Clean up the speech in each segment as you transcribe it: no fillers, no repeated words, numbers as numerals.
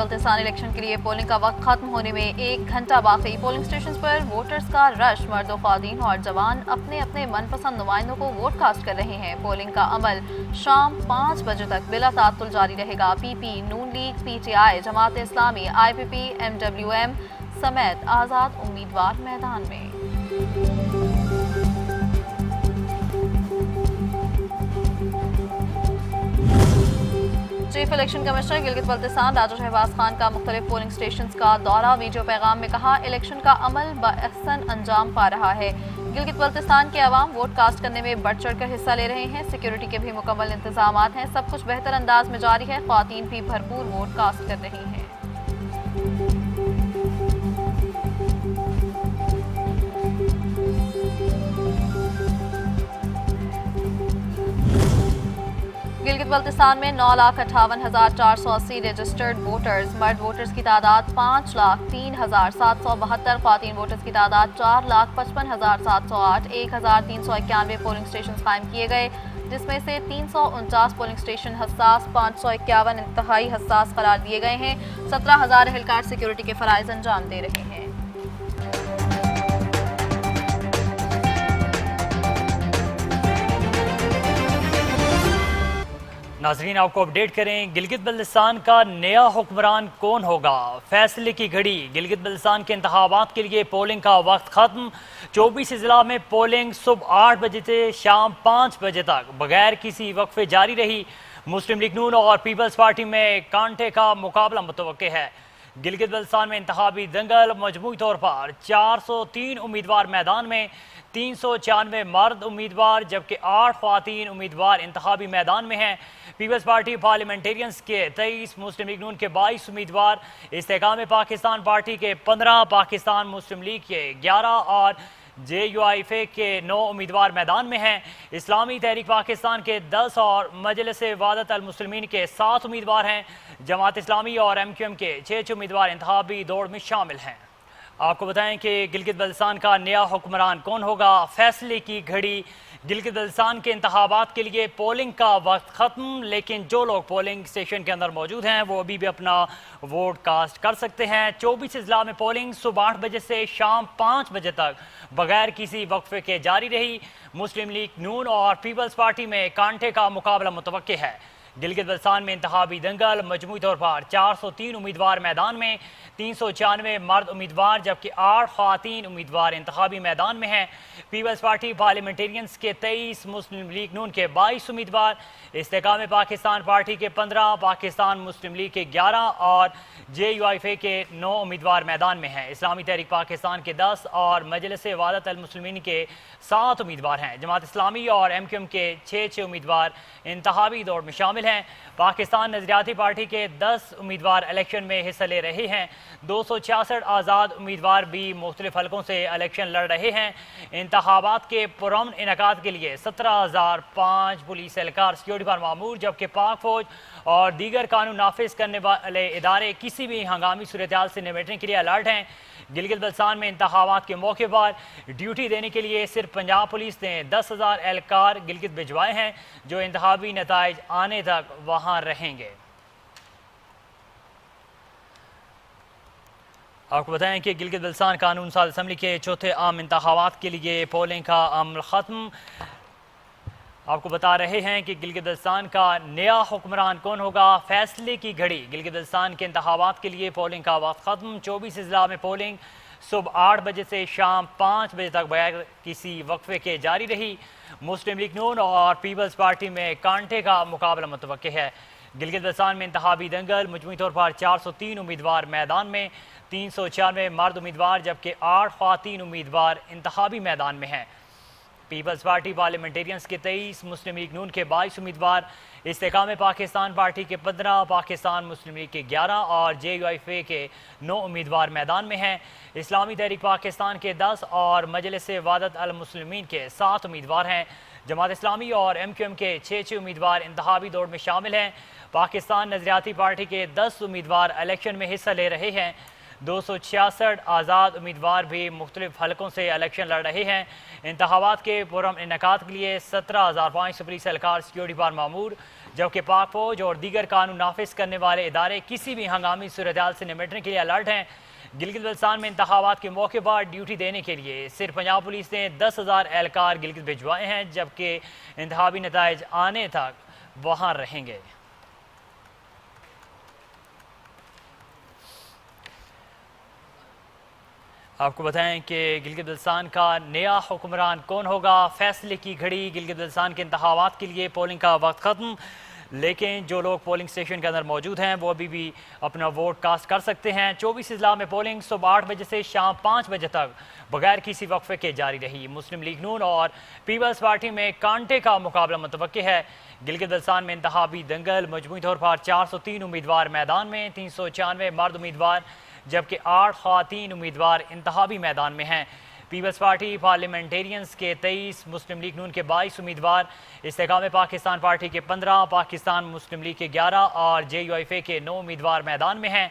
Baltistan election के लिए polling का वक्त खत्म होने में 1 घंटा बाकी। पोलिंग स्टेशन पर वोटर्स का रश। मर्द, ख्वातीन और जवान अपने अपने मनपसंद नुमाइंदों को वोट कास्ट कर रहे हैं। पोलिंग का अमल शाम 5 बजे तक बिला ताअत्तुल जारी रहेगा। PP, Noon League, PTI, Jamaat Islami, IPP, MWM समेत आज़ाद उम्मीदवार मैदान में। Chief election commissioner Gilgit Baltistan Raja Shahbaz Khan का मुख्तलिफ पोलिंग स्टेशन का दौरा। वीडियो पैगाम में कहा, इलेक्शन का अमल बअहसन अंजाम पा रहा है। गिलगित बल्तिस्तान के अवाम वोट कास्ट करने में बढ़ चढ़ कर हिस्सा ले रहे हैं। सिक्योरिटी के भी मुकम्मल इंतजाम हैं। सब कुछ बेहतर अंदाज में जारी है। ख्वातीन भी भरपूर वोट कास्ट कर रही हैं। गिलगित बल्तिस्तान में 9,58,480 रजिस्टर्ड वोटर्स। मर्द वोटर्स की तादाद 5,03,772। ख्वातीन वोटर्स की तादाद 4,55,708। 1,391 पोलिंग स्टेशन कायम किए गए, जिसमें से 349 पोलिंग स्टेशन हसास, 551 इंतहाई हसास करार दिए गए हैं। 17,000 एहलकार सिक्योरिटी के फराइज अंजाम दे रहे हैं। नाजरीन, आपको अपडेट करें, गिलगित बल्तिस्तान का नया हुक्मरान कौन होगा? फैसले की घड़ी। गिलगित बल्तिस्तान के इंतखाबात के लिए पोलिंग का वक्त खत्म। 24 अजला में पोलिंग सुबह 8 बजे से शाम 5 बजे तक बगैर किसी वक्फे जारी रही। मुस्लिम लीग नून और पीपल्स पार्टी में कांटे का मुकाबला मुतवक्के है। गिलगित बल्तिस्तान में इंतखाबी दंगल। मजमूई तौर पर 403 उम्मीदवार मैदान में, 394 मर्द उम्मीदवार जबकि 8 ख्वातीन उम्मीदवार इंतखाबी मैदान में हैं। पीपल्स पार्टी पार्लियामेंटेरियंस के 23, मुस्लिम लीग नून के 22 उम्मीदवार, इस्तेकाम पाकिस्तान पार्टी के 15, पाकिस्तान मुस्लिम लीग के 11 और JUIF के 9 उम्मीदवार मैदान में हैं। इस्लामी तहरीक पाकिस्तान के 10 और मजलिस वादत अल मुस्लिमीन के 7 उम्मीदवार हैं। जमात इस्लामी और MQM के 6 उम्मीदवार इंतखाबी दौड़ में शामिल हैं। आपको बताएं कि गिलगित बल्तिस्तान का नया हुक्मरान कौन होगा? फैसले की घड़ी। गिलगित बल्तिस्तान के इंतखाबात के लिए पोलिंग का वक्त ख़त्म, लेकिन जो लोग पोलिंग स्टेशन के अंदर मौजूद हैं वो अभी भी अपना वोट कास्ट कर सकते हैं। 24 अजला में पोलिंग सुबह 8 बजे से शाम 5 बजे तक बगैर किसी वक्फे के जारी रही। मुस्लिम लीग नून और पीपल्स पार्टी में कांटे का मुकाबला मुतवक्के है। गिलगित बल्तिस्तान में इंतखाबी दंगल। मजमूई तौर पर 403 उम्मीदवार मैदान में, 394 मर्द उम्मीदवार जबकि 8 ख्वातीन उम्मीदवार इंतखाबी मैदान में हैं। पीपल्स पार्टी पार्लियामेंटेरियंस के 23, मुस्लिम लीग नून के 22 उम्मीदवार, इस्तेकाम पाकिस्तान पार्टी के 15, पाकिस्तान मुस्लिम लीग के 11 और JUIF के 9 उम्मीदवार मैदान में हैं। इस्लामी तहरीक पाकिस्तान के 10 और मजलिस वादत अल मुस्लिमीन के 7 उम्मीदवार हैं। जमात इस्लामी और MQM के 6 उम्मीदवार इंतखाबी दौड़ में शामिल हैं। पाकिस्तान नजरियाती पार्टी के 10 उम्मीदवार इलेक्शन में हिस्सा ले रहे हैं। 266 आज़ाद उम्मीदवार भी मुख्तलिफ हलकों से इलेक्शन लड़ रहे हैं। इंतखाबात के पुरअमन इनेकाद के लिए 17,005 पुलिस एहलकार सिक्योरिटी पर मामूर, जबकि पाक फौज और दीगर कानून नाफिज करने वाले इदारे किसी भी हंगामी सूरत-ए-हाल से निपटने के लिए अलर्ट हैं। गिलगित बल्तिस्तान में इंतखाबात के मौके पर ड्यूटी देने के लिए सिर्फ पंजाब पुलिस ने 10,000 एहलकार गिलगित भिजवाए हैं, जो इंतखाबी नताइज आने तक वहाँ रहेंगे। आपको बताएं कि गिलगित बल्तिस्तान कानून साज असम्बली के चौथे आम इंतखाबात के लिए पोलिंग का अमल ख़त्म। आपको बता रहे हैं कि गिलगित बल्तिस्तान का नया हुक्मरान कौन होगा? फैसले की घड़ी। गिलगित बल्तिस्तान के इंतखाबात के लिए पोलिंग का वक्त ख़त्म। 24 अजला में पोलिंग सुबह 8 बजे से शाम 5 बजे तक बगैर किसी वक्फे के जारी रही। मुस्लिम लीग नून और पीपल्स पार्टी में कांटे का मुकाबला मुतवक्के है। गिलगित बल्तिस्तान में इंतखाबी दंगल। मजमूई तौर पर 403 उम्मीदवार मैदान में, 394 मर्द उम्मीदवार जबकि 8 ख्वातीन उम्मीदवार इंतखाबी मैदान में हैं। पीपल्स पार्टी पार्लियामेंटेरियंस के 23, मुस्लिम लीग नून के 22 उम्मीदवार, इस्तेकाम पाकिस्तान पार्टी के 15, पाकिस्तान मुस्लिम लीग के 11 और JUIF के 9 उम्मीदवार मैदान में हैं। इस्लामी तहरीक पाकिस्तान के 10 और मजलिस वादत अल मुस्लिमीन के 7 उम्मीदवार हैं। जमात इस्लामी और MQM के 6 उम्मीदवार इंतखाबी दौड़ में शामिल हैं। पाकिस्तान नजरियाती पार्टी के 10 उम्मीदवार इलेक्शन में हिस्सा ले रहे हैं। 266 आज़ाद उम्मीदवार भी मुख्तलिफ हलकों से इलेक्शन लड़ रहे हैं। इंतखाबात के पुरअमन इनेकात के लिए 17,500 पुलिस एहलकार सिक्योरिटी पर मामूर, जबकि पाक फौज और दीगर कानून नाफिज करने वाले इदारे किसी भी हंगामी सूरत-ए-हाल से निपटने के लिए अलर्ट हैं। गिलगित बल्तिस्तान में इंतखाबात के मौके पर ड्यूटी देने के लिए सिर्फ पंजाब पुलिस ने 10,000 एहलकार गिलगित भिजवाए हैं, जबकि इंतखाबी नताइज आने तक वहाँ रहेंगे। आपको बताएं कि गिलगित बल्तिस्तान का नया हुक्मरान कौन होगा। फैसले की घड़ी, गिलगित बल्तिस्तान के इंतखाबात के लिए पोलिंग का वक्त ख़त्म, लेकिन जो लोग पोलिंग स्टेशन के अंदर मौजूद हैं वो अभी भी अपना वोट कास्ट कर सकते हैं। 24 अजला में पोलिंग सुबह 8 बजे से शाम 5 बजे तक बगैर किसी वक्फे के जारी रही। मुस्लिम लीग नून और पीपल्स पार्टी में कांटे का मुकाबला मुतवक्के है। गिलगित बल्तिस्तान में इंतखाबी दंगल, मजमूई तौर पर 403 उम्मीदवार मैदान में, 396 मर्द उम्मीदवार जबकि 8 ख़वातीन उम्मीदवार इंतखाबी मैदान में हैं। पीपल्स पार्टी पार्लियामेंटेरियंस के 23, मुस्लिम लीग नून के 22 उम्मीदवार, इस्तेकाम पाकिस्तान पार्टी के 15, पाकिस्तान मुस्लिम लीग के 11 और JUIFA के 9 उम्मीदवार मैदान में हैं।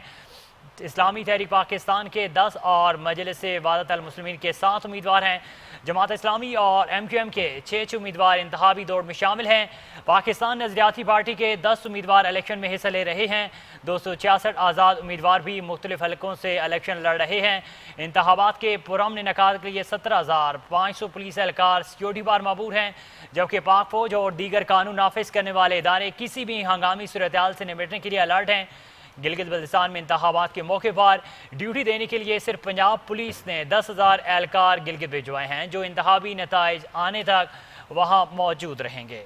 इस्लामी तहरीक पाकिस्तान के 10 और मजलिस वहदत अल मुस्लिमीन के 7 उम्मीदवार हैं। जमात इस्लामी और MQM के 6 उम्मीदवार इंतखाबी दौड़ में शामिल हैं। पाकिस्तान नज़रियाती पार्टी के 10 उम्मीदवार इलेक्शन में हिस्सा ले रहे हैं। 266 आज़ाद उम्मीदवार भी मुख्तलिफ हलकों से इलेक्शन लड़ रहे हैं। इंतखाबात के पुरअमन इनेकात के लिए 17,500 पुलिस एहलकार सिक्योरिटी पर मामूर हैं, जबकि पाक फौज और दीगर कानून नाफिज करने वाले इदारे किसी भी हंगामी सूरत-ए-हाल से निपटने के लिए अलर्ट हैं। गिलगित बल्तिस्तान में इंतखाबात के मौके पर ड्यूटी देने के लिए सिर्फ पंजाब पुलिस ने 10,000 एहलकार गिलगित भिजवाए हैं, जो इंतखाबी नताइज आने तक वहाँ मौजूद रहेंगे।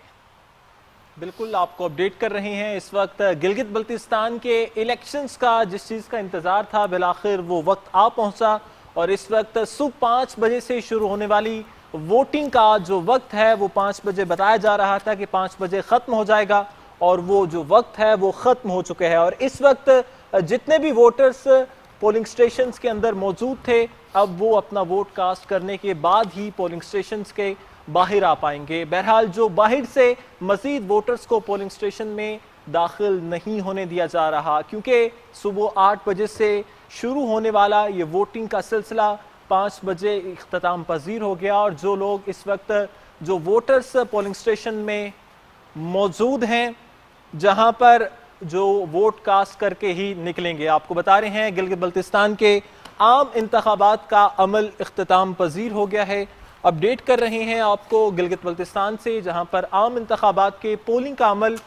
बिल्कुल आपको अपडेट कर रहे हैं। इस वक्त गिलगित बल्तिस्तान के इलेक्शंस का जिस चीज़ का इंतज़ार था बिलाखिर वो वक्त आ पहुंचा और इस वक्त सुबह 5 बजे से शुरू होने वाली वोटिंग का जो वक्त है वो 5 बजे बताया जा रहा था कि 5 बजे ख़त्म हो जाएगा और वो जो वक्त है वो ख़त्म हो चुके हैं। और इस वक्त जितने भी वोटर्स पोलिंग स्टेशंस के अंदर मौजूद थे अब वो अपना वोट कास्ट करने के बाद ही पोलिंग स्टेशंस के बाहर आ पाएंगे। बहरहाल जो बाहर से मज़ीद वोटर्स को पोलिंग स्टेशन में दाखिल नहीं होने दिया जा रहा, क्योंकि सुबह 8 बजे से शुरू होने वाला ये वोटिंग का सिलसिला 5 बजे इख्तिताम पजीर हो गया। और जो लोग इस वक्त जो वोटर्स पोलिंग स्टेशन में मौजूद हैं जहां पर जो वोट कास्ट करके ही निकलेंगे। आपको बता रहे हैं गिलगित बल्तिस्तान के आम इंतखाबात का अमल इख्तिताम पजीर हो गया है। अपडेट कर रहे हैं आपको गिलगित बल्तिस्तान से, जहां पर आम इंतखाबात के पोलिंग का अमल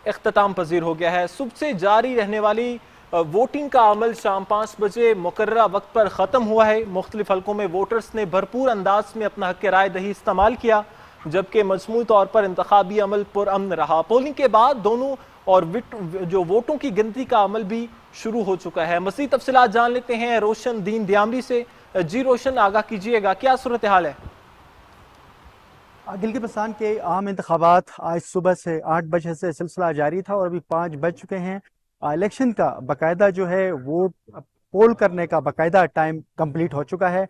इख्तिताम पजीर हो गया है। सुबह से जारी रहने वाली वोटिंग का अमल शाम 5 बजे मुकर्ररा वक्त पर ख़त्म हुआ है। मुख्तलिफ हलकों में वोटर्स ने भरपूर अंदाज में अपना हक़ राय दही इस्तेमाल किया, जबकि मजमूई तौर पर इंतखाबी अमल पुरअमन रहा। पोलिंग के बाद दोनों और जो वोटों की गिनती का अमल भी शुरू हो चुका है। मज़ीद तफसीलात जान लेते हैं रोशन दीन दियामरी से। जी रोशन, आगाह कीजिएगा, क्या सूरत हाल है? गिलगित बल्तिस्तान के आम इंतखाबात आज सुबह से 8 बजे से सिलसिला जारी था और अभी 5 बज चुके हैं। इलेक्शन का बाकायदा जो है वोट पोल करने का बाकायदा टाइम कंप्लीट हो चुका है।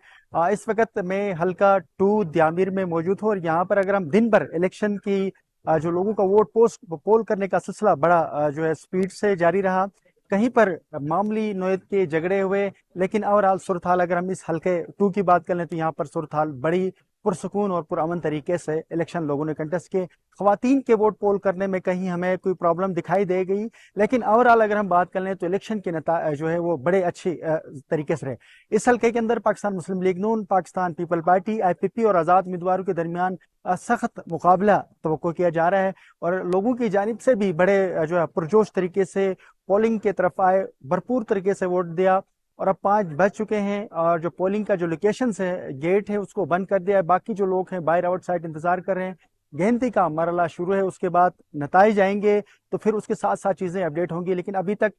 इस वक्त मैं हल्का 2 दियामीर में मौजूद हूँ और यहाँ पर अगर हम दिन भर इलेक्शन की जो लोगों का वोट पोल करने का सिलसिला बड़ा जो है स्पीड से जारी रहा। कहीं पर मामूली नोयत के झगड़े हुए, लेकिन ओवरऑल सूरत हाल अगर हम इस हल्के 2 की बात कर लें तो यहाँ पर सूरत हाल बड़ी पुरसकून और पुरअमन तरीके से इलेक्शन लोगों ने कंटेस्ट किए। ख्वातीन के वोट पोल करने में कहीं हमें कोई प्रॉब्लम दिखाई दे गई, लेकिन ओवरऑल अगर हम बात कर लें तो इलेक्शन के नतीजे जो है वो बड़े अच्छी तरीके से रहे। इस हल्के के अंदर पाकिस्तान मुस्लिम लीग नून, पाकिस्तान पीपल पार्टी, IPP और आज़ाद उम्मीदवारों के दरमियान सख्त मुकाबला तवक्को किया जा रहा है और लोगों की जानिब से भी बड़े जो है पुरजोश तरीके से पोलिंग की तरफ आए, भरपूर तरीके से वोट दिया। और अब 5 बज चुके हैं और जो पोलिंग का जो लोकेशन है, गेट है, उसको बंद कर दिया है। बाकी जो लोग हैं बाहर आउटसाइड इंतजार कर रहे हैं। गिनती का मरहला शुरू है, उसके बाद नताइज आएंगे तो फिर उसके साथ साथ चीज़ें अपडेट होंगी। लेकिन अभी तक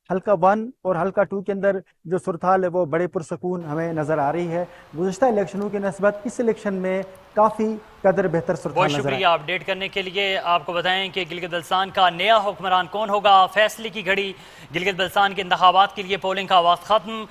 हल्का 1 और हल्का 2 के अंदर जो सूरत हाल है वो बड़े पुरसकून हमें नजर आ रही है। गुज़श्ता इलेक्शनों के नस्बत इस इलेक्शन में काफ़ी कदर बेहतर सूरत हाल नजर बहुत शुक्रिया अपडेट करने के लिए। आपको बताएं कि गिलगित बल्तिस्तान का नया हुक्मरान कौन होगा। फैसले की घड़ी, गिलगित बल्तिस्तान के इंतखाबात के लिए पोलिंग का वक्त खत्म।